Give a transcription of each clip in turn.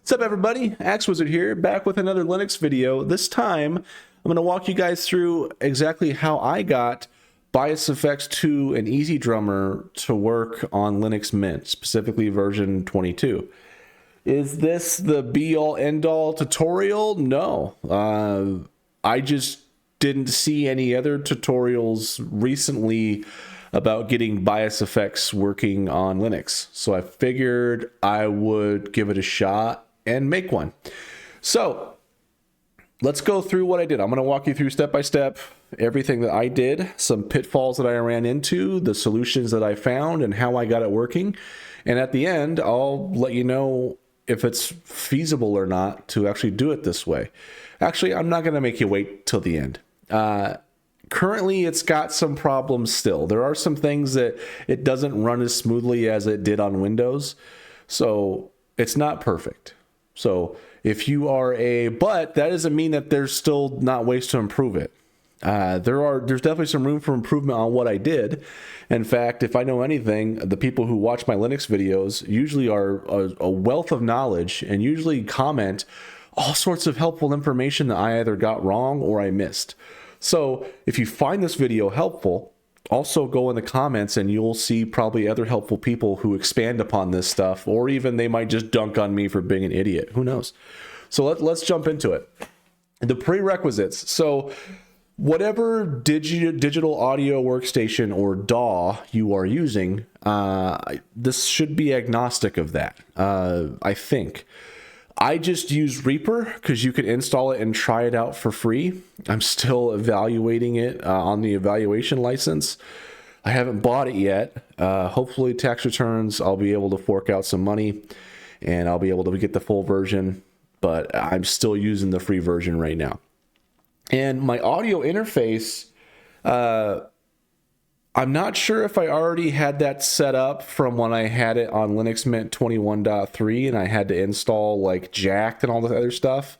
What's up, everybody? Axe Wizard here, back with another Linux video. This time, I'm going to walk you guys through exactly how I got Bias Effects 2 and EZDrummer to work on Linux Mint, specifically version 22. Is this the be-all, end-all tutorial? No. I just didn't see any other tutorials recently about getting bias effects working on Linux. So I figured I would give it a shot and make one. So let's go through what I did. I'm going to walk you through step by step everything that I did, some pitfalls that I ran into, the solutions that I found, and how I got it working. And at the end, I'll let you know if it's feasible or not to actually do it this way. Actually, I'm not going to make you wait till the end. Currently, it's got some problems still. There are some things that it doesn't run as smoothly as it did on Windows. So it's not perfect. So if you are but that doesn't mean that there's still not ways to improve it. There's definitely some room for improvement on what I did. In fact, if I know anything, the people who watch my Linux videos usually are a wealth of knowledge and usually comment all sorts of helpful information that I either got wrong or I missed. So if you find this video helpful, also go in the comments and you'll see probably other helpful people who expand upon this stuff, or even they might just dunk on me for being an idiot. Who knows? So let's jump into it. The prerequisites. So whatever digital audio workstation or DAW you are using, this should be agnostic of that, I think. I just use Reaper because you can install it and try it out for free. I'm still evaluating it on the evaluation license. I haven't bought it yet. Hopefully tax returns, I'll be able to fork out some money and I'll be able to get the full version, but I'm still using the free version right now. And my audio interface, I'm not sure if I already had that set up from when I had it on Linux Mint 21.3 and I had to install like Jacked and all this other stuff.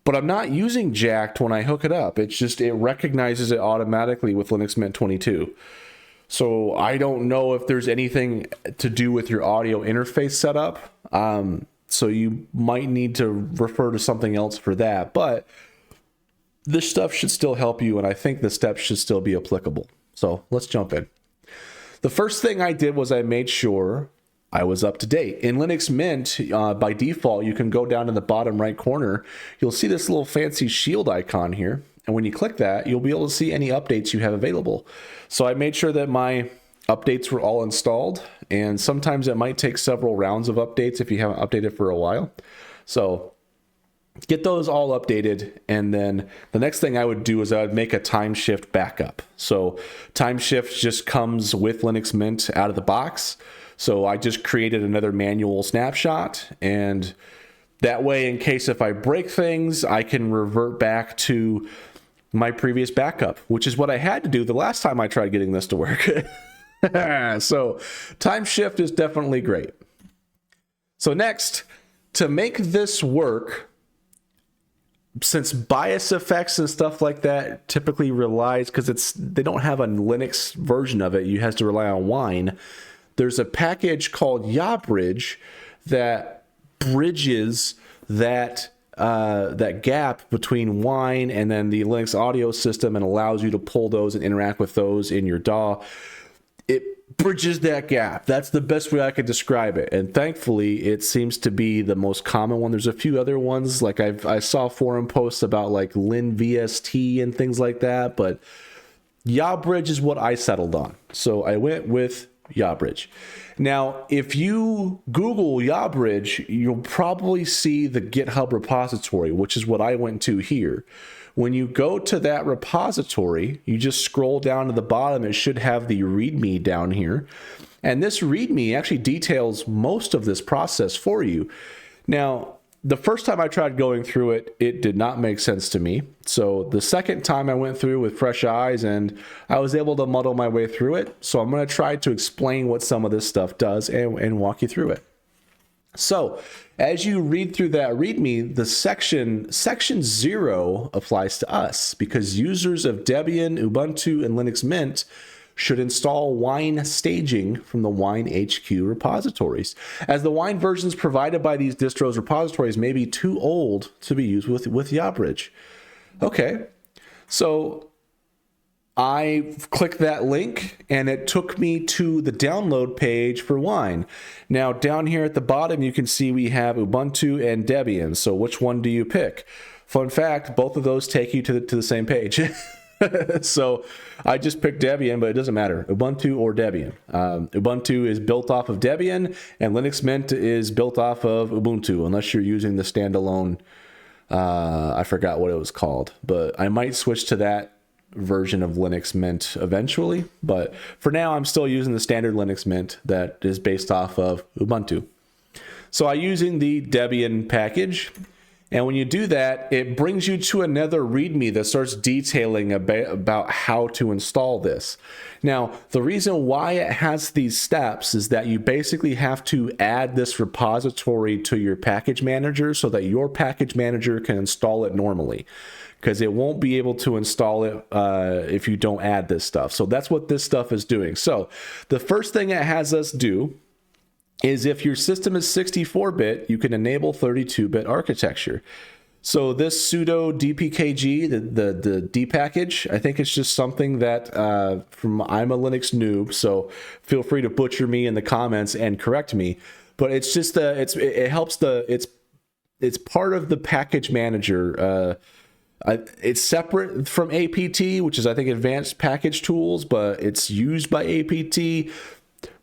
But I'm not using Jacked when I hook it up. It's just, it recognizes it automatically with Linux Mint 22. So I don't know if there's anything to do with your audio interface setup. So you might need to refer to something else for that. But this stuff should still help you, and I think the steps should still be applicable. So let's jump in. The first thing I did was I made sure I was up to date. In Linux Mint, by default, you can go down in the bottom right corner. You'll see this little fancy shield icon here. And when you click that, you'll be able to see any updates you have available. So I made sure that my updates were all installed. And sometimes it might take several rounds of updates if you haven't updated for a while. So get those all updated, and then the next thing I would do is I would make a time shift backup. So time shift just comes with Linux Mint out of the box. So I just created another manual snapshot, and that way, in case if I break things, I can revert back to my previous backup, which is what I had to do the last time I tried getting this to work. So time shift is definitely great. So next, to make this work, since bias effects and stuff like that typically relies, because they don't have a Linux version of it, you have to rely on Wine. There's a package called yabridge that bridges that gap between Wine and then the Linux audio system and allows you to pull those and interact with those in your DAW. It bridges that gap. That's the best way I could describe it. And thankfully, it seems to be the most common one. There's a few other ones, like I saw forum posts about like Lin VST and things like that, but yabridge is what I settled on. So I went with yabridge. Now, if you Google yabridge, you'll probably see the GitHub repository, which is what I went to here. When you go to that repository, you just scroll down to the bottom. It should have the README down here. And this README actually details most of this process for you. Now, the first time I tried going through it, it did not make sense to me. So the second time I went through with fresh eyes and I was able to muddle my way through it. So I'm going to try to explain what some of this stuff does and walk you through it. So as you read through that README, the section 0 applies to us because users of Debian, Ubuntu, and Linux Mint should install wine staging from the Wine HQ repositories, as the wine versions provided by these distros repositories may be too old to be used with yabridge. Okay, so I clicked that link and it took me to the download page for wine. Now down here at the bottom you can see we have Ubuntu and Debian. So which one do you pick? Fun fact, both of those take you to the same page. So I just picked Debian, but it doesn't matter, Ubuntu or Debian. Ubuntu is built off of Debian and Linux Mint is built off of Ubuntu, unless you're using the standalone, I forgot what it was called, but I might switch to that version of Linux Mint eventually, but for now I'm still using the standard Linux Mint that is based off of Ubuntu. So I'm using the Debian package, and when you do that, it brings you to another README that starts detailing about how to install this. Now, the reason why it has these steps is that you basically have to add this repository to your package manager so that your package manager can install it normally, because it won't be able to install it if you don't add this stuff. So that's what this stuff is doing. So the first thing it has us do is, if your system is 64-bit, you can enable 32-bit architecture. So this sudo dpkg, the D package, I think it's just something that I'm a Linux noob, so feel free to butcher me in the comments and correct me. But it's just it's part of the package manager. It's separate from APT, which is, I think, advanced package tools, but it's used by APT.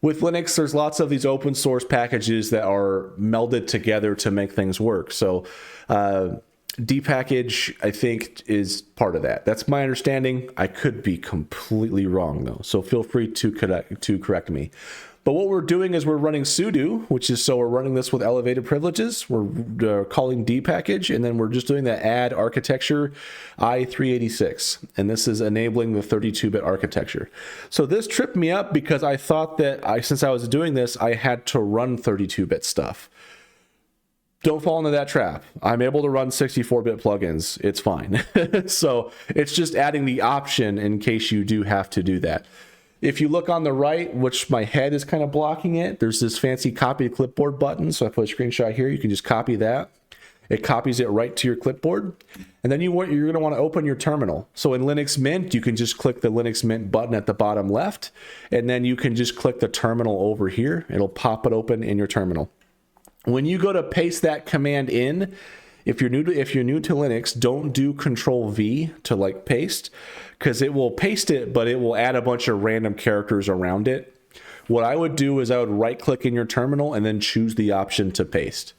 With Linux, there's lots of these open source packages that are melded together to make things work. So dpackage, I think, is part of that. That's my understanding. I could be completely wrong, though, so feel free to correct me. But what we're doing is we're running sudo, which is, so we're running this with elevated privileges. We're calling dpackage, and then we're just doing the add architecture i386. And this is enabling the 32-bit architecture. So this tripped me up because I thought that since I was doing this, I had to run 32-bit stuff. Don't fall into that trap. I'm able to run 64-bit plugins. It's fine. So it's just adding the option in case you do have to do that. If you look on the right, which my head is kind of blocking it, there's this fancy copy to clipboard button. So I put a screenshot here. You can just copy that. It copies it right to your clipboard. And then you're going to want to open your terminal. So in Linux Mint, you can just click the Linux Mint button at the bottom left, and then you can just click the terminal over here. It'll pop it open in your terminal. When you go to paste that command in, if you're new to Linux, don't do Control V to like paste, because it will paste it, but it will add a bunch of random characters around it. What I would do is I would right click in your terminal and then choose the option to paste.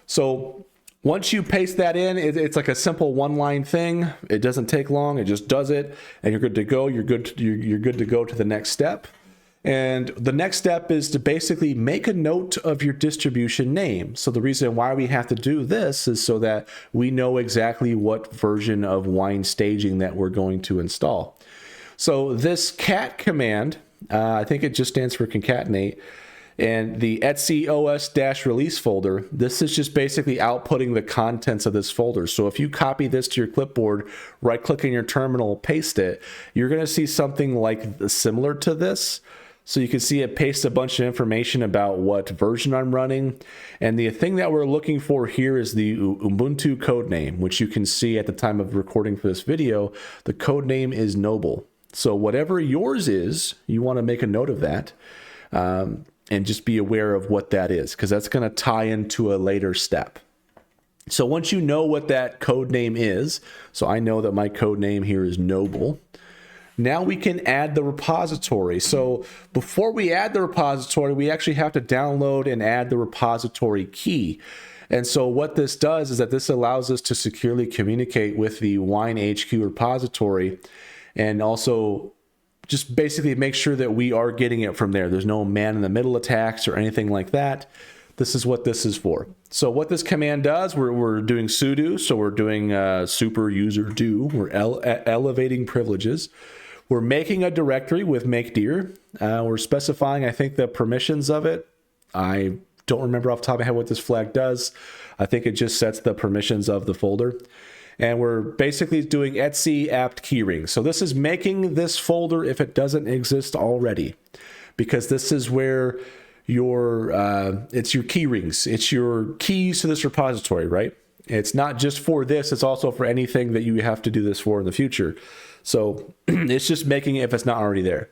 So once you paste that in, it's like a simple one-line thing. It doesn't take long. It just does it, and you're good to go. You're good to go to the next step. And the next step is to basically make a note of your distribution name. So the reason why we have to do this is so that we know exactly what version of wine staging that we're going to install. So this cat command, I think it just stands for concatenate, and the etc os-release folder, this is just basically outputting the contents of this folder. So if you copy this to your clipboard, right click in your terminal, paste it, you're going to see something like similar to this. So you can see it pastes a bunch of information about what version I'm running. And the thing that we're looking for here is the Ubuntu code name, which you can see at the time of recording for this video. The code name is Noble. So whatever yours is, you want to make a note of that, and just be aware of what that is, because that's going to tie into a later step. So once you know what that code name is, so I know that my code name here is Noble. Now we can add the repository. So before we add the repository, we actually have to download and add the repository key. And so what this does is that this allows us to securely communicate with the Wine HQ repository, and also just basically make sure that we are getting it from there. There's no man-in-the-middle attacks or anything like that. This is what this is for. So what this command does, we're doing sudo, so we're doing super user do. We're elevating privileges. We're making a directory with makedir. We're specifying, I think, the permissions of it. I don't remember off the top of my head what this flag does. I think it just sets the permissions of the folder. And we're basically doing etc apt keyring. So this is making this folder if it doesn't exist already, because this is where your it's your key rings, it's your keys to this repository, right? It's not just for this, it's also for anything that you have to do this for in the future. So it's just making it if it's not already there.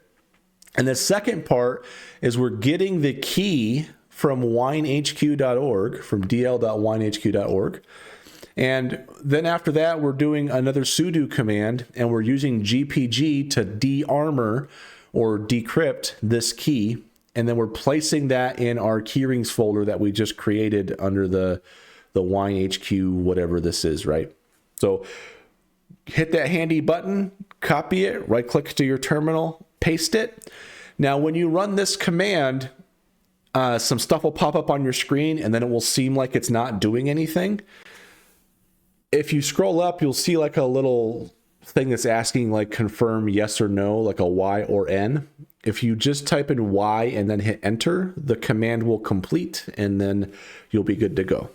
And the second part is we're getting the key from winehq.org, from dl.winehq.org. And then after that, we're doing another sudo command, and we're using GPG to de-armor or decrypt this key. And then we're placing that in our keyrings folder that we just created under the winehq, whatever this is, right? So hit that handy button, copy it, right click to your terminal, paste it. Now, when you run this command, some stuff will pop up on your screen, and then it will seem like it's not doing anything. If you scroll up, you'll see like a little thing that's asking like confirm yes or no, like a Y or N. If you just type in Y and then hit enter, the command will complete, and then you'll be good to go.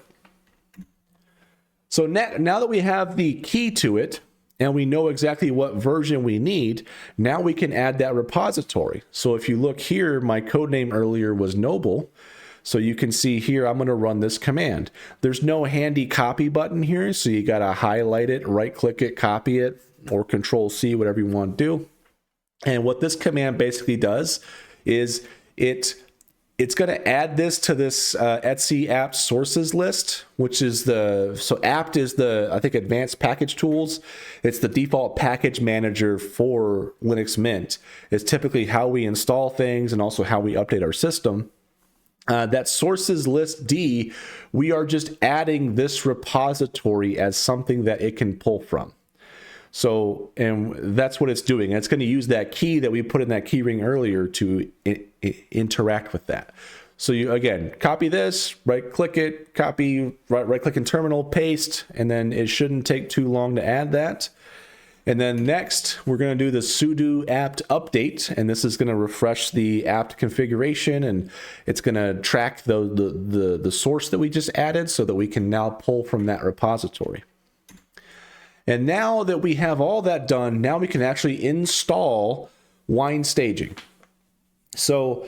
So now that we have the key to it, and we know exactly what version we need, now we can add that repository. So if you look here, my code name earlier was Noble. So you can see here, I'm going to run this command. There's no handy copy button here, so you got to highlight it, right click it, copy it, or Control C, whatever you want to do. And what this command basically does is it's going to add this to this etc apt sources list, which is so apt is the, I think, advanced package tools. It's the default package manager for Linux Mint. It's typically how we install things and also how we update our system. That sources list D, we are just adding this repository as something that it can pull from. So, and that's what it's doing. And it's going to use that key that we put in that key ring earlier to interact with that. So you, again, copy this, right click it, copy, right click in terminal, paste, and then it shouldn't take too long to add that. And then next, we're going to do the sudo apt update, and this is going to refresh the apt configuration, and it's going to track the source that we just added so that we can now pull from that repository. And now that we have all that done, now we can actually install Wine staging. So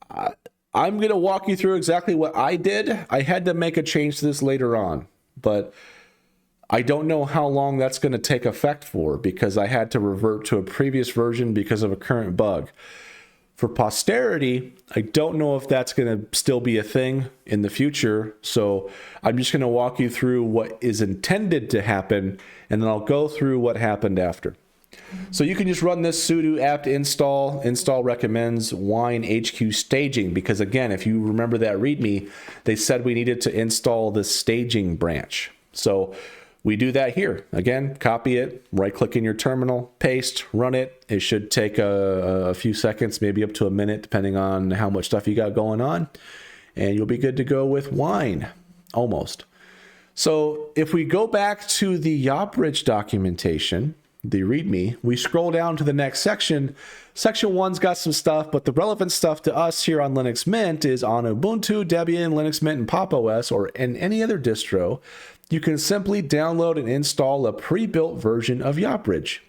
I'm going to walk you through exactly what I did. I had to make a change to this later on, but I don't know how long that's going to take effect for, because I had to revert to a previous version because of a current bug. For posterity, I don't know if that's going to still be a thing in the future. So I'm just going to walk you through what is intended to happen, and then I'll go through what happened after. So you can just run this sudo apt install. Install recommends wine HQ staging, because again, if you remember that README, they said we needed to install the staging branch. So we do that here. Again, copy it, right click in your terminal, paste, run it. It should take a few seconds, maybe up to a minute, depending on how much stuff you got going on. And you'll be good to go with wine, almost. So if we go back to the yabridge documentation, the README, we scroll down to the next section. Section 1's got some stuff, but the relevant stuff to us here on Linux Mint is on Ubuntu, Debian, Linux Mint, and Pop! OS, or in any other distro. You can simply download and install a pre-built version of yabridge.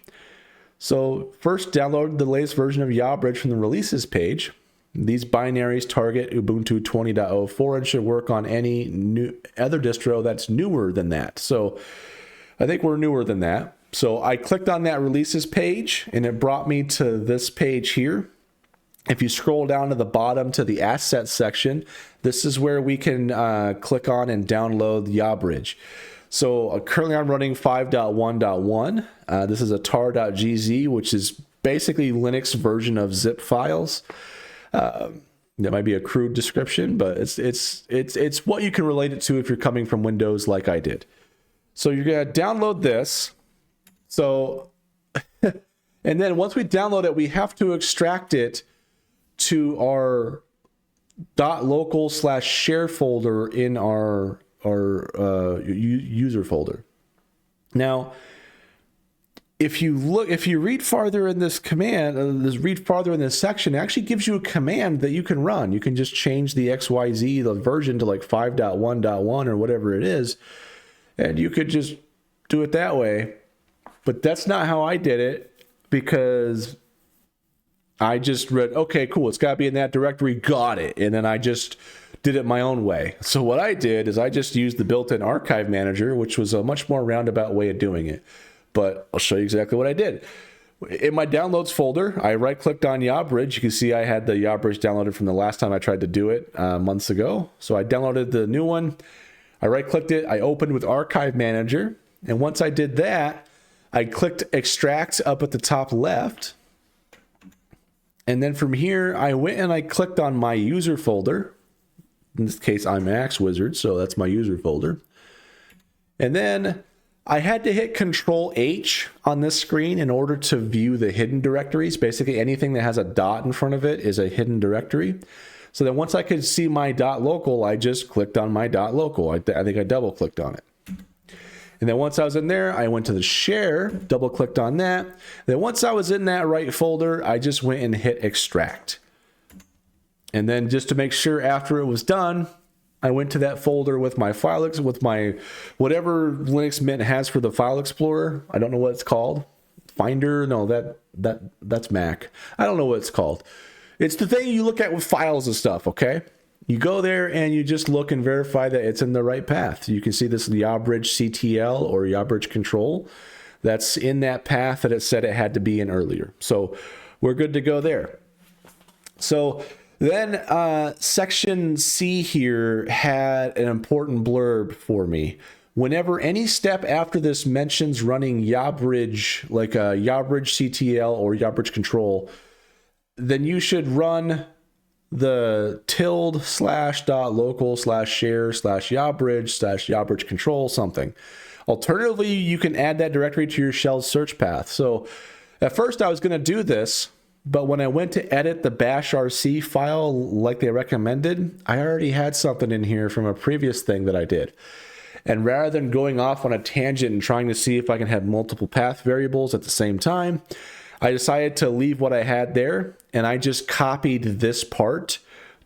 So first, download the latest version of yabridge from the releases page. These binaries target Ubuntu 20.04 and should work on any other distro that's newer than that. So I think we're newer than that. So I clicked on that releases page, and it brought me to this page here. If you scroll down to the bottom to the assets section, this is where we can click on and download yabridge. So currently I'm running 5.1.1. This is a tar.gz, which is basically Linux version of zip files. That might be a crude description, but it's what you can relate it to if you're coming from Windows like I did. So you're going to download this. So, and then once we download it, we have to extract it to our .local/share folder in our user folder. Now, if you read farther in this command, read farther in this section, it actually gives you a command that you can run. You can just change the XYZ, the version to like 5.1.1 or whatever it is. And you could just do it that way. But that's not how I did it, because I just read, okay, cool, it's got to be in that directory, got it. And then I just did it my own way. So what I did is I just used the built-in archive manager, which was a much more roundabout way of doing it. But I'll show you exactly what I did. In my downloads folder, I right-clicked on yabridge. You can see I had the yabridge downloaded from the last time I tried to do it months ago. So I downloaded the new one. I right-clicked it. I opened with archive manager. And once I did that, I clicked extract up at the top left. And then from here, I went and I clicked on my user folder. In this case, I'm Axe Wizard, so that's my user folder. And then I had to hit Control H on this screen in order to view the hidden directories. Basically, anything that has a dot in front of it is a hidden directory. So then once I could see my .local, I just clicked on my .local. I think I double clicked on it. And then once I was in there, I went to the share, double clicked on that. Then once I was in that right folder, I just went and hit extract. And then just to make sure after it was done, I went to that folder with my file, with my whatever Linux Mint has for the file explorer. I don't know what it's called. Finder? No, that's Mac. I don't know what it's called. It's the thing you look at with files and stuff, okay? You go there and you just look and verify that it's in the right path. You can see this yabridge CTL or yabridge control. That's in that path that it said it had to be in earlier. So we're good to go there. So then section C here had an important blurb for me. Whenever any step after this mentions running yabridge, like a yabridge CTL or yabridge control, then you should run the ~/.local/share/yabridge /yabridge control something. Alternatively, you can add that directory to your shell's search path. So at first I was going to do this, but when I went to edit the bashrc file like they recommended, I already had something in here from a previous thing that I did. And rather than going off on a tangent and trying to see if I can have multiple path variables at the same time, I decided to leave what I had there, and I just copied this part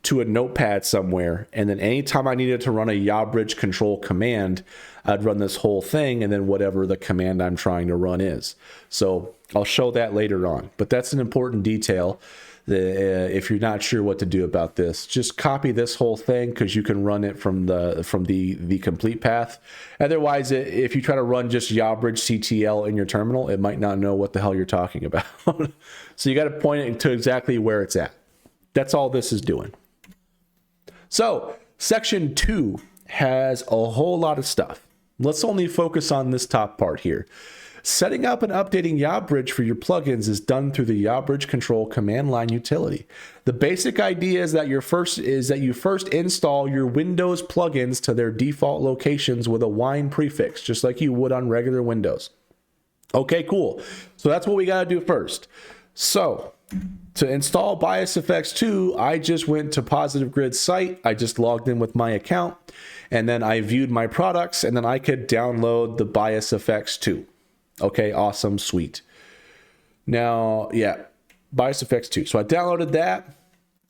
to a notepad somewhere. And then anytime I needed to run a yabridge control command, I'd run this whole thing and then whatever the command I'm trying to run is. So I'll show that later on. But that's an important detail. If you're not sure what to do about this, just copy this whole thing because you can run it from the complete path. Otherwise, if you try to run just yabridge CTL in your terminal, it might not know what the hell you're talking about. So you got to point it to exactly where it's at. That's all this is doing. So section 2 has a whole lot of stuff. Let's only focus on this top part here. Setting up and updating yabridge for your plugins is done through the yabridge control command line utility. The basic idea is that you first install your Windows plugins to their default locations with a wine prefix, just like you would on regular Windows. Okay, cool. So that's what we got to do first. So to install BiosFX2, I just went to Positive Grid's site. I just logged in with my account, and then I viewed my products, and then I could download the BiosFX2. Okay, awesome, sweet. Now, yeah, BiosFX2. So I downloaded that,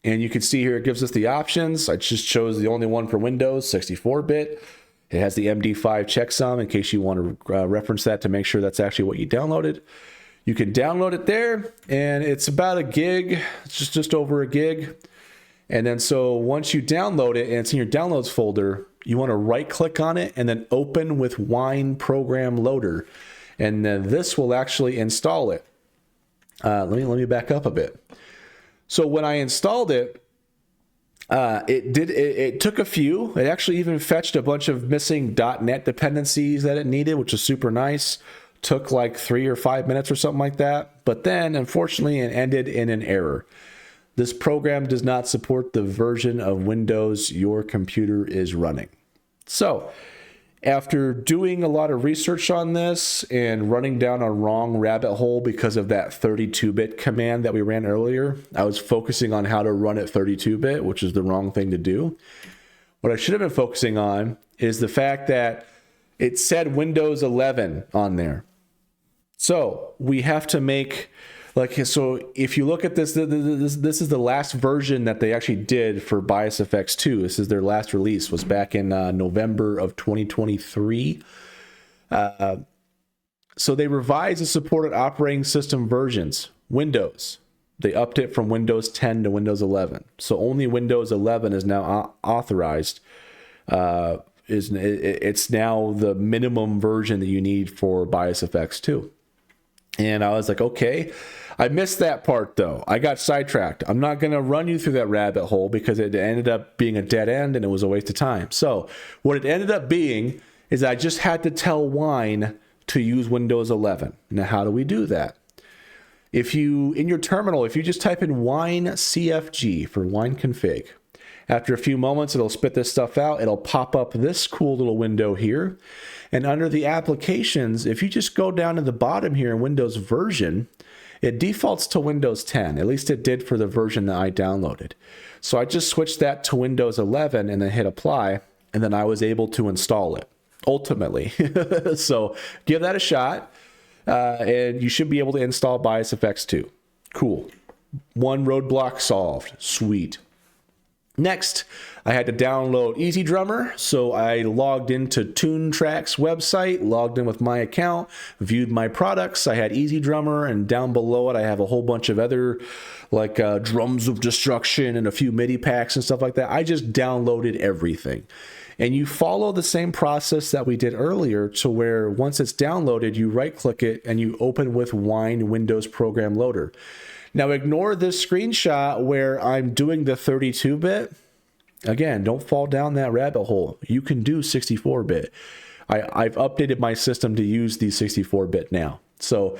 and you can see here it gives us the options. I just chose the only one for Windows, 64-bit. It has the MD5 checksum in case you want to reference that to make sure that's actually what you downloaded. You can download it there, and it's about a gig. It's just over a gig. And then so once you download it and it's in your downloads folder, you want to right-click on it and then open with Wine Program Loader. And then this will actually install it. Let me back up a bit. So when I installed it, it took a few. It actually even fetched a bunch of missing .NET dependencies that it needed, which is super nice. Took like 3 or 5 minutes or something like that. But then, unfortunately, it ended in an error. This program does not support the version of Windows your computer is running. So after doing a lot of research on this and running down a wrong rabbit hole because of that 32-bit command that we ran earlier, I was focusing on how to run it 32-bit, which is the wrong thing to do. What I should have been focusing on is the fact that it said Windows 11 on there. So we have to make, so if you look at this is the last version that they actually did for BiosFX2. This is their last release, was back in November of 2023. So they revised the supported operating system versions. Windows, they upped it from Windows 10 to Windows 11. So only Windows 11 is now authorized. It's now the minimum version that you need for BIOS FX2. And I was like, okay, I missed that part though. I got sidetracked. I'm not going to run you through that rabbit hole because it ended up being a dead end and it was a waste of time. So what it ended up being is I just had to tell Wine to use Windows 11. Now, how do we do that? If you, in your terminal, if you just type in wine CFG for wine config, after a few moments, it'll spit this stuff out. It'll pop up this cool little window here. And under the applications, if you just go down to the bottom here in Windows version, it defaults to Windows 10. At least it did for the version that I downloaded. So I just switched that to Windows 11 and then hit apply. And then I was able to install it, ultimately. So give that a shot. And you should be able to install BIOS FX2. Cool. One roadblock solved. Sweet. Next, I had to download EZDrummer, so I logged into TuneTrack's website, logged in with my account, viewed my products. I had EZDrummer, and down below it, I have a whole bunch of other, like drums of destruction and a few MIDI packs and stuff like that. I just downloaded everything. And you follow the same process that we did earlier to where once it's downloaded, you right-click it and you open with Wine Windows Program Loader. Now ignore this screenshot where I'm doing the 32-bit. Again, don't fall down that rabbit hole. You can do 64-bit. I've updated my system to use the 64-bit now. So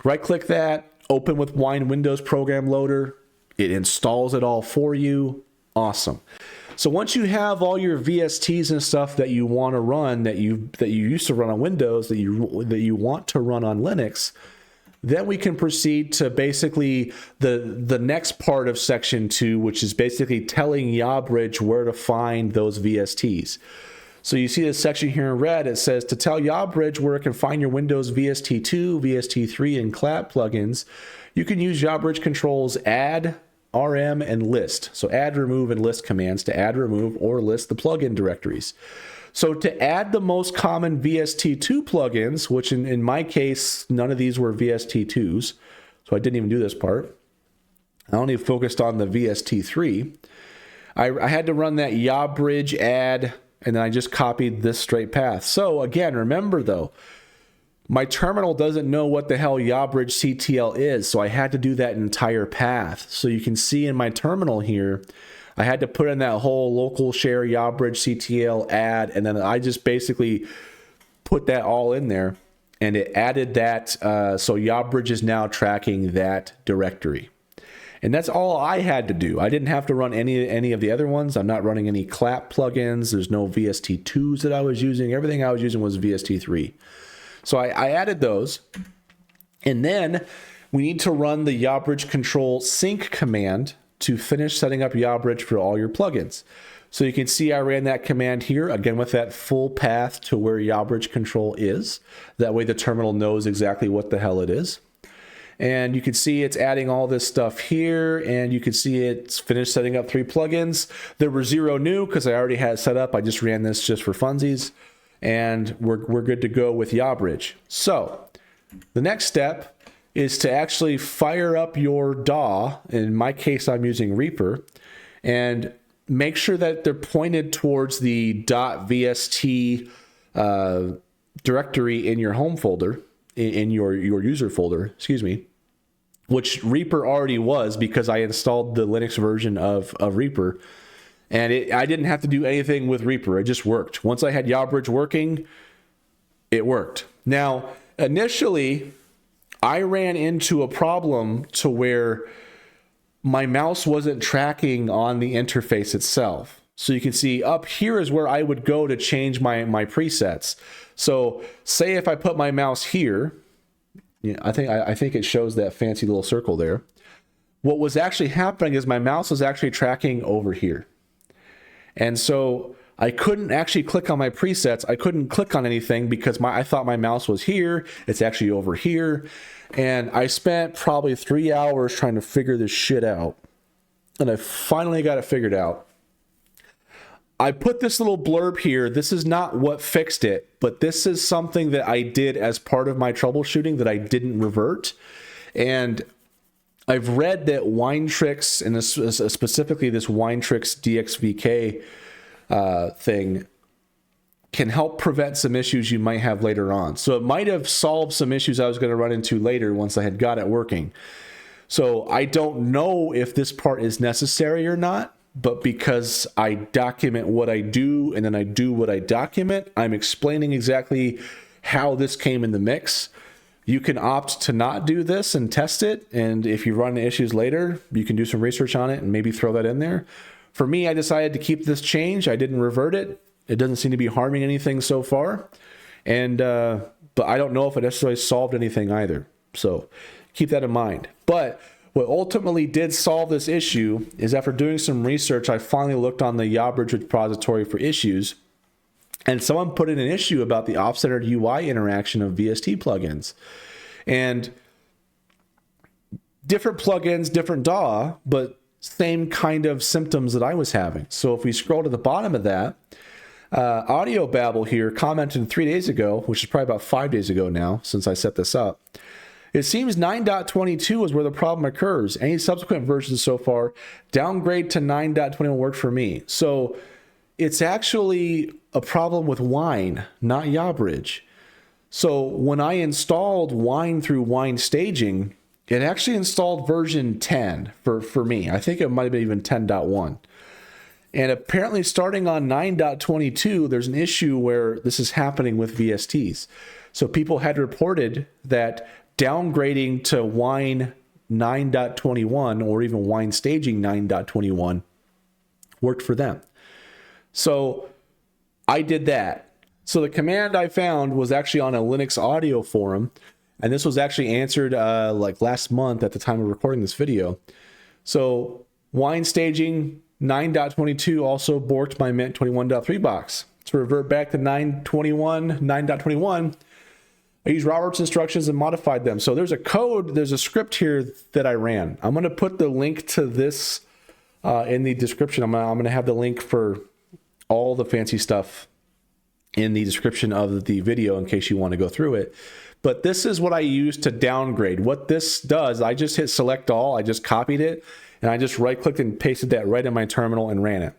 right-click that, open with Wine Windows Program Loader. It installs it all for you. Awesome. So once you have all your VSTs and stuff that you want to run, that you used to run on Windows, that you want to run on Linux, then we can proceed to basically the next part of section 2, which is basically telling yabridge where to find those VSTs. So you see this section here in red, it says to tell yabridge where it can find your Windows VST2, VST3, and clap plugins, you can use yabridge controls add, RM, and list. So add, remove, and list commands to add, remove, or list the plugin directories. So to add the most common VST2 plugins, which in my case, none of these were VST2s, so I didn't even do this part. I only focused on the VST3. I had to run that yabridge add, and then I just copied this straight path. So again, remember though, my terminal doesn't know what the hell yabridge CTL is, so I had to do that entire path. So you can see in my terminal here, I had to put in that whole local share yabridge CTL add, and then I just basically put that all in there, and it added that, so yabridge is now tracking that directory. And that's all I had to do. I didn't have to run any of the other ones. I'm not running any clap plugins. There's no VST2s that I was using. Everything I was using was VST3. So I added those, and then we need to run the yabridge control sync command to finish setting up yabridge for all your plugins. So you can see I ran that command here, again with that full path to where yabridge control is. That way the terminal knows exactly what the hell it is. And you can see it's adding all this stuff here, and you can see it's finished setting up 3 plugins. There were 0 new because I already had it set up. I just ran this just for funsies, and we're good to go with yabridge. So the next step is to actually fire up your DAW. In my case, I'm using Reaper, and make sure that they're pointed towards the .vst directory in your home folder, in your user folder, excuse me, which Reaper already was because I installed the Linux version of Reaper, and I didn't have to do anything with Reaper. It just worked. Once I had yabridge working, it worked. Now, initially, I ran into a problem to where my mouse wasn't tracking on the interface itself. So you can see up here is where I would go to change my presets. So say if I put my mouse here, I think it shows that fancy little circle there. What was actually happening is my mouse was actually tracking over here. And so I couldn't actually click on my presets. I couldn't click on anything because I thought my mouse was here. It's actually over here. And I spent probably 3 hours trying to figure this shit out. And I finally got it figured out. I put this little blurb here. This is not what fixed it, but this is something that I did as part of my troubleshooting that I didn't revert. And I've read that Winetricks, and this, specifically this Winetricks DXVK thing, can help prevent some issues you might have later on. So it might have solved some issues I was going to run into later once I had got it working. So I don't know if this part is necessary or not, but because I document what I do and then I do what I document, I'm explaining exactly how this came in the mix. You can opt to not do this and test it, and if you run into issues later, you can do some research on it and maybe throw that in there. For me, I decided to keep this change. I didn't revert it. It doesn't seem to be harming anything so far, and but I don't know if it necessarily solved anything either. So keep that in mind. But what ultimately did solve this issue is, after doing some research, I finally looked on the yabridge repository for issues, and someone put in an issue about the off-centered UI interaction of VST plugins. And different plugins, different DAW, but same kind of symptoms that I was having. So if we scroll to the bottom of that, Audio Babble here commented 3 days ago, which is probably about 5 days ago now since I set this up. It seems 9.22 is where the problem occurs. Any subsequent versions so far, downgrade to 9.21 worked for me. So it's actually a problem with Wine, not yabridge. So when I installed Wine through Wine Staging, it actually installed version 10 for me. I think it might have been even 10.1. And apparently starting on 9.22, there's an issue where this is happening with VSTs. So people had reported that downgrading to Wine 9.21 or even Wine Staging 9.21 worked for them. So I did that. So the command I found was actually on a Linux audio forum, and this was actually answered like last month at the time of recording this video. So Wine Staging 9.22 also borked my Mint 21.3 box. To revert back to 9.21, I used Robert's instructions and modified them. So there's a code, there's a script here that I ran. I'm going to put the link to this in the description. I'm going to have the link for all the fancy stuff in the description of the video in case you want to go through it. But this is what I used to downgrade. What this does, I just hit select all, I just copied it, and I just right-clicked and pasted that right in my terminal and ran it.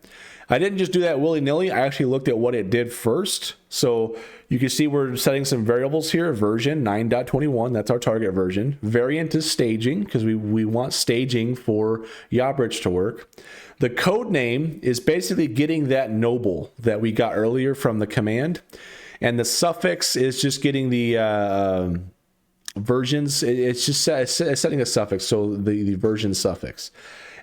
I didn't just do that willy-nilly. I actually looked at what it did first. So you can see we're setting some variables here. Version 9.21, that's our target version. Variant is staging, because we want staging for yabridge to work. The code name is basically getting that noble that we got earlier from the command. And the suffix is just getting the versions. It's just setting a suffix, so the version suffix.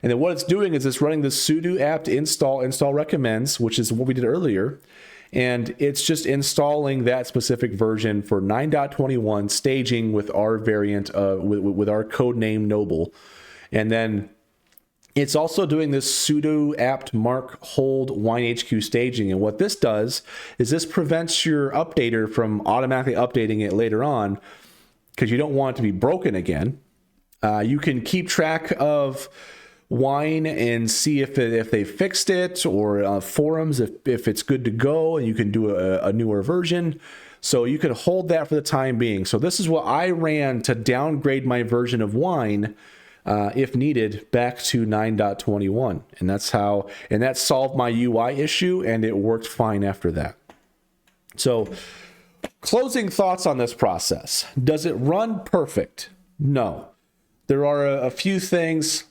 And then what it's doing is it's running the sudo apt install recommends, which is what we did earlier. And it's just installing that specific version for 9.21 staging with our variant, with our code name noble. And then it's also doing this sudo apt mark hold winehq staging. And what this does is this prevents your updater from automatically updating it later on, because you don't want it to be broken again. You can keep track of Wine and see if they fixed it, or forums if it's good to go, and you can do a newer version. So you can hold that for the time being. So this is what I ran to downgrade my version of Wine, if needed, back to 9.21. And that's how, and that solved my UI issue, and it worked fine after that. So closing thoughts on this process. Does it run perfect? No. There are a few things.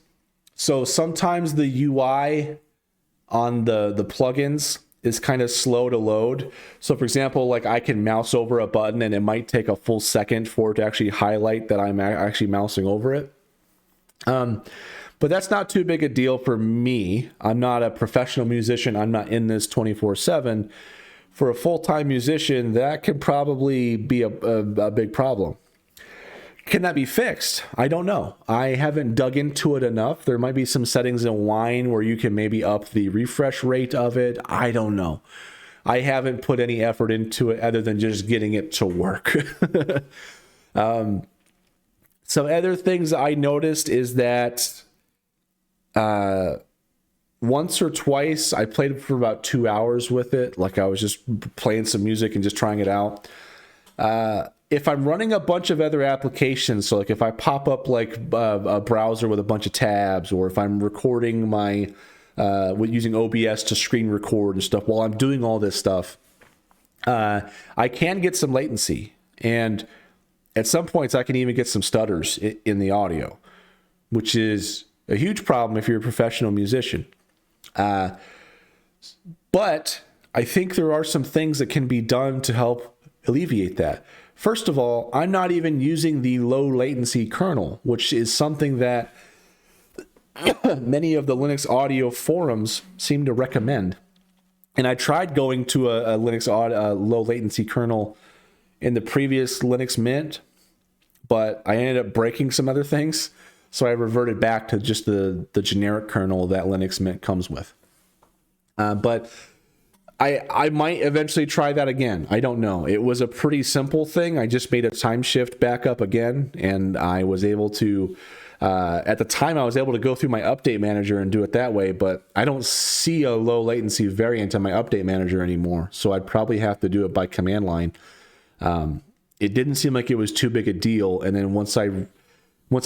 So sometimes the UI on the plugins is kind of slow to load. So for example, like I can mouse over a button and it might take a full second for it to actually highlight that I'm actually mousing over it. But that's not too big a deal for me. I'm not a professional musician. I'm not in this 24/7. For a full-time musician, that could probably be a big problem. Can that be fixed? I don't know. I haven't dug into it enough. There might be some settings in Wine where you can maybe up the refresh rate of it. I don't know. I haven't put any effort into it other than just getting it to work. Some other things I noticed is that once or twice I played for about 2 hours with it. Like I was just playing some music and just trying it out. If I'm running a bunch of other applications, so like if I pop up like a browser with a bunch of tabs, or if I'm recording my using OBS to screen record and stuff while I'm doing all this stuff, I can get some latency, and at some points I can even get some stutters in the audio, which is a huge problem if you're a professional musician. But I think there are some things that can be done to help alleviate that. First of all, I'm not even using the low latency kernel, which is something that many of the Linux audio forums seem to recommend. And I tried going to a Linux low latency kernel in the previous Linux Mint, but I ended up breaking some other things. So I reverted back to just the generic kernel that Linux Mint comes with. But I might eventually try that again. I don't know. It was a pretty simple thing. I just made a time shift backup again, and I was able to, at the time I was able to go through my update manager and do it that way, but I don't see a low latency variant on my update manager anymore. So I'd probably have to do it by command line. It didn't seem like it was too big a deal. And then once I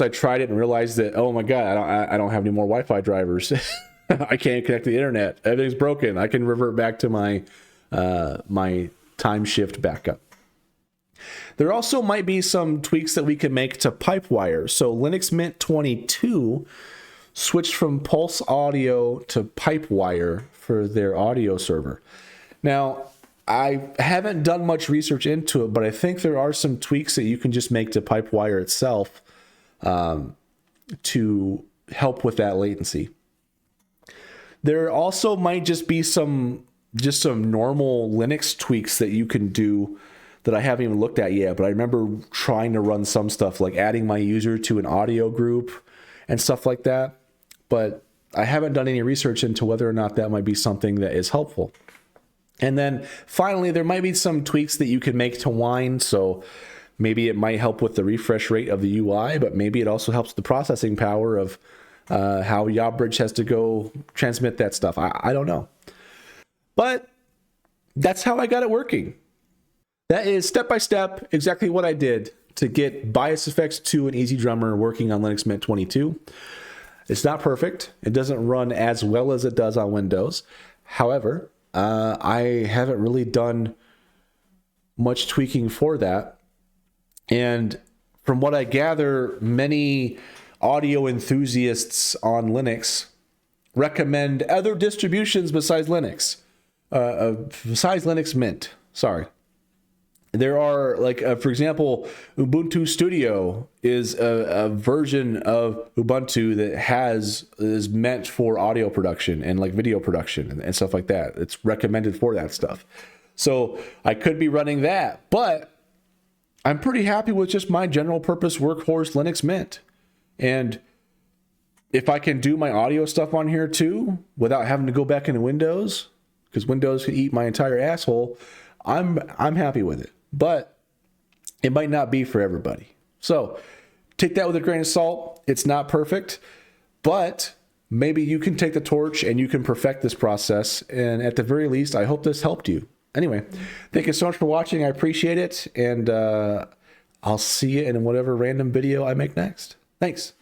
tried it and realized that, oh my God, I don't have any more Wi-Fi drivers. I can't connect to the internet. Everything's broken. I can revert back to my my time shift backup. There also might be some tweaks that we can make to Pipewire. So Linux Mint 22 switched from Pulse Audio to Pipewire for their audio server. Now, I haven't done much research into it, but I think there are some tweaks that you can just make to Pipewire itself to help with that latency. There also might just be some normal Linux tweaks that you can do that I haven't even looked at yet, but I remember trying to run some stuff like adding my user to an audio group and stuff like that, but I haven't done any research into whether or not that might be something that is helpful. And then finally, there might be some tweaks that you can make to Wine, so maybe it might help with the refresh rate of the UI, but maybe it also helps the processing power of how yabridge has to go transmit that stuff. I don't know. But that's how I got it working. That is step by step exactly what I did to get Bias Effects 2 and EZDrummer working on Linux Mint 22. It's not perfect. It doesn't run as well as it does on Windows. However, I haven't really done much tweaking for that. And from what I gather, many audio enthusiasts on Linux recommend other distributions besides Linux. Besides Linux Mint, sorry. There are, like, for example, Ubuntu Studio is a version of Ubuntu that is meant for audio production and like video production and stuff like that. It's recommended for that stuff. So I could be running that, but I'm pretty happy with just my general purpose workhorse Linux Mint. And if I can do my audio stuff on here too, without having to go back into Windows, because Windows could eat my entire asshole, I'm happy with it. But it might not be for everybody. So take that with a grain of salt. It's not perfect, but maybe you can take the torch and you can perfect this process. And at the very least, I hope this helped you. Anyway, thank you so much for watching. I appreciate it. And I'll see you in whatever random video I make next. Thanks.